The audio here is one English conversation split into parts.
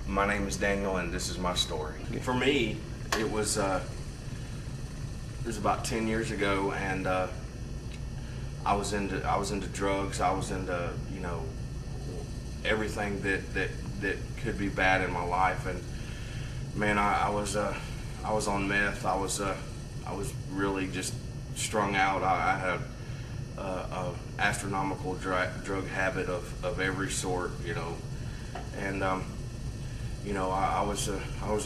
My name is Daniel, and this is my story. For me, it was about 10 years ago, and I was into drugs. I was into everything that could be bad in my life, and man, I was on meth. I was really just strung out. I had a astronomical drug habit of every sort, and I was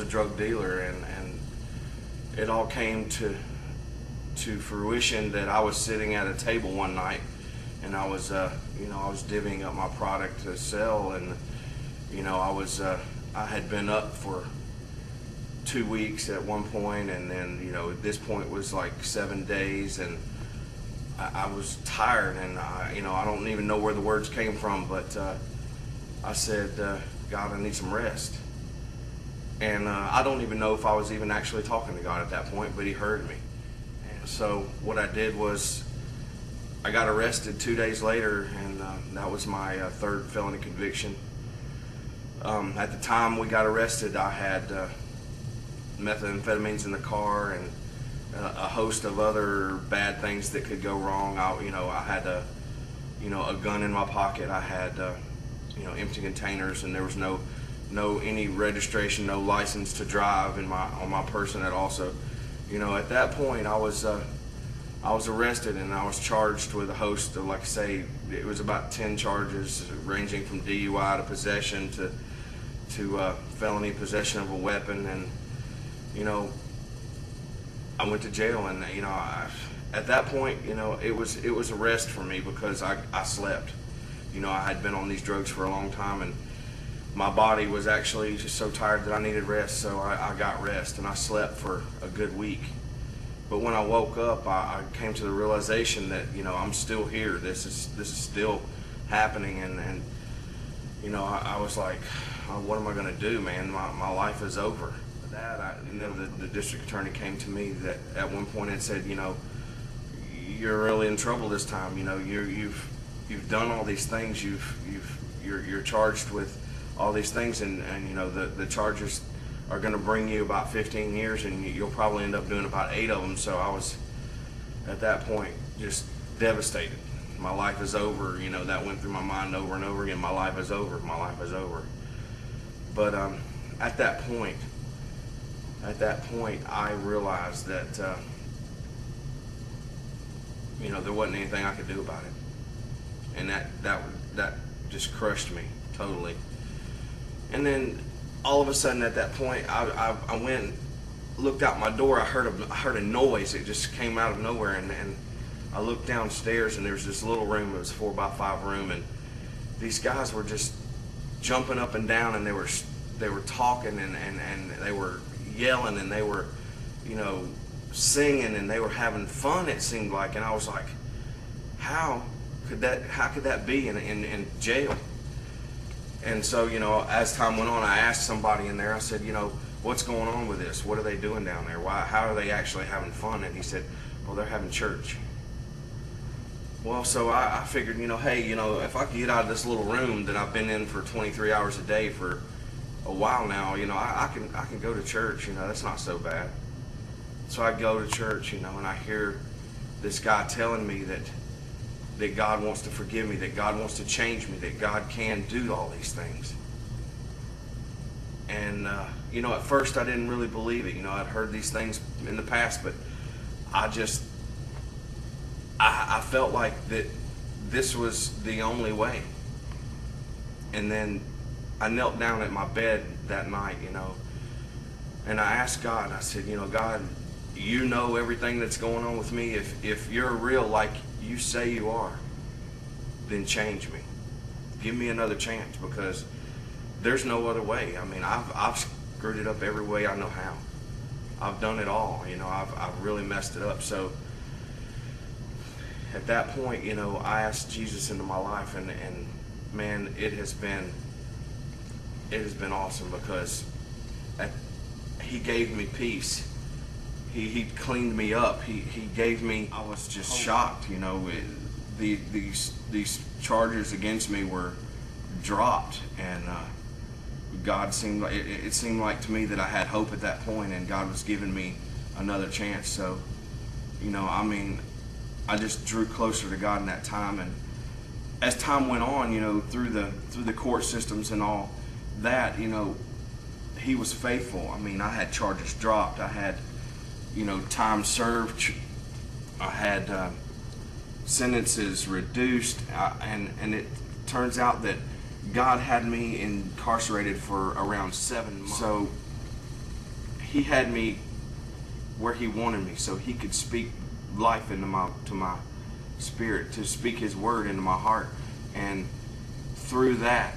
a drug dealer, and it all came to fruition that I was sitting at a table one night, and I was divvying up my product to sell, and I had been up for 2 weeks at one point, and then at this point it was like 7 days, and I was tired, and I don't even know where the words came from, but I said, God, I need some rest. And I don't even know if I was even actually talking to God at that point, but he heard me. And so what I did was I got arrested 2 days later, and that was my third felony conviction. At the time we got arrested, I had methamphetamines in the car and a host of other bad things that could go wrong. I had a gun in my pocket. I had empty containers, and there was no any registration, no license to drive on my person at all. So at that point I was arrested, and I was charged with a host of, like I say, it was about 10 charges ranging from DUI to possession to felony possession of a weapon. And I went to jail, and at that point it was a rest for me, because I slept. I had been on these drugs for a long time, and my body was actually just so tired that I needed rest, so I got rest, and I slept for a good week. But when I woke up, I came to the realization that I'm still here. This is still happening, and I was like, oh, what am I going to do, man? My life is over. The district attorney came to me that at one point and said, you're really in trouble this time. You've done all these things. You're charged with all these things, and the charges are going to bring you about 15 years, and you'll probably end up doing about 8 of them. So I was at that point just devastated. My life is over. That went through my mind over and over again. My life is over. My life is over. But at that point, I realized that there wasn't anything I could do about it, and that just crushed me totally. And then all of a sudden, at that point, I went, looked out my door. I heard a noise. It just came out of nowhere, and I looked downstairs, and there was this little room. It was a 4x5 room, and these guys were just jumping up and down, and they were talking, and they were yelling, and they were singing, and they were having fun, it seemed like. And I was like, how could that be in jail? And so as time went on, I asked somebody in there, I said, what's going on with this? What are they doing down there? How are they actually having fun? And he said, well, they're having church. Well, so I figured, hey, if I could get out of this little room that I've been in for 23 hours a day for a while now, I can go to church. That's not so bad. So I go to church, and I hear this guy telling me that God wants to forgive me, that God wants to change me, that God can do all these things. And at first I didn't really believe it. I'd heard these things in the past, but I felt like that this was the only way. And then I knelt down at my bed that night, and I asked God, I said, God, you know everything that's going on with me. If you're real like you say you are, then change me. Give me another chance, because there's no other way. I mean, I've screwed it up every way I know how. I've done it all. I've really messed it up. So at that point, I asked Jesus into my life, and man, it has been awesome, because he gave me peace. He cleaned me up. He gave me. I was just shocked. These charges against me were dropped, and God seemed like it seemed like to me that I had hope at that point, and God was giving me another chance. So, I mean, I just drew closer to God in that time, and as time went on, through the court systems and all that, He was faithful. I mean, I had charges dropped. I had, time served. I had sentences reduced, and it turns out that God had me incarcerated for around 7 months. So He had me where He wanted me, so He could speak life into my spirit, to speak His word into my heart. And through that,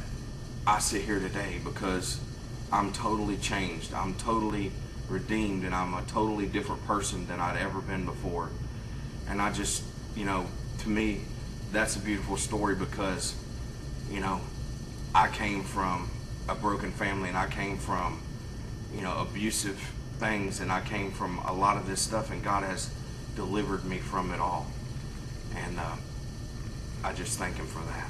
I sit here today because I'm totally changed. I'm totally redeemed, and I'm a totally different person than I'd ever been before. And I just, to me, that's a beautiful story because, I came from a broken family, and I came from, abusive things, and I came from a lot of this stuff, and God has delivered me from it all. And I just thank Him for that.